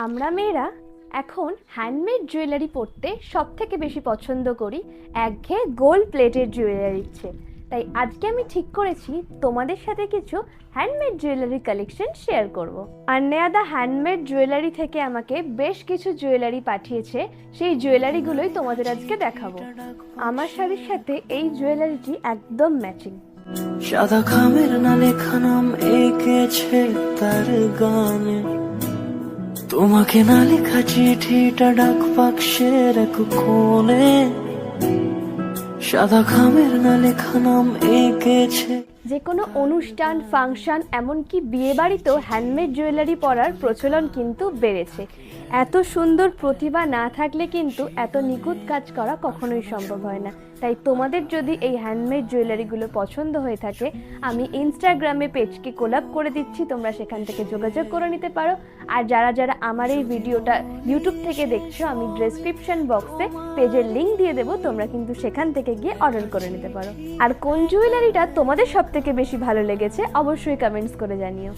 আমরা মেয়েরা এখন হ্যান্ডমেড জুয়েলারি পরতে সব থেকে বেশি পছন্দ করি একঘেয়ে গোল্ড প্লেটেড জুয়েলারির চেয়ে। তাই আজকে আমি ঠিক করেছি তোমাদের সাথে কিছু হ্যান্ডমেড জুয়েলারি কালেকশন শেয়ার করব। আর নেয়াদা হ্যান্ডমেড জুয়েলারি থেকে আমাকে বেশ কিছু জুয়েলারি পাঠিয়েছে, সেই জুয়েলারিগুলোই তোমাদের আজকে দেখাবো। আমার শাড়ির সাথে এই জুয়েলারিটি একদম ম্যাচিং। সাদা খামের না লেখা নাম এঁকেছে তার গানে, তোমাকে না লেখা চিঠিটা ডাক বাক্সের এক কোণে। সাদা খামের না লেখা নাম এঁকেছে। যে কোনো অনুষ্ঠান, ফাংশন, এমনকি বিয়ে বাড়িতেও হ্যান্ডমেড জুয়েলারি পরার প্রচলন কিন্তু বেড়েছে। এত সুন্দর প্রতিভা না থাকলে কিন্তু এত নিখুঁত কাজ করা কখনোই সম্ভব হয় না। তাই তোমাদের যদি এই হ্যান্ডমেড জুয়েলারিগুলো পছন্দ হয়ে থাকে, আমি ইনস্টাগ্রামে পেজকে কোলাব করে দিচ্ছি, তোমরা সেখান থেকে যোগাযোগ করে নিতে পারো। আর যারা যারা আমার এই ভিডিওটা ইউটিউব থেকে দেখছো, আমি ডেসক্রিপশন বক্সে পেজের লিঙ্ক দিয়ে দেবো, তোমরা কিন্তু সেখান থেকে গিয়ে অর্ডার করে নিতে পারো। আর কোন জুয়েলারিটা তোমাদের সব থেকে বেশি ভালো লেগেছে অবশ্যই কমেন্টস করে জানিও।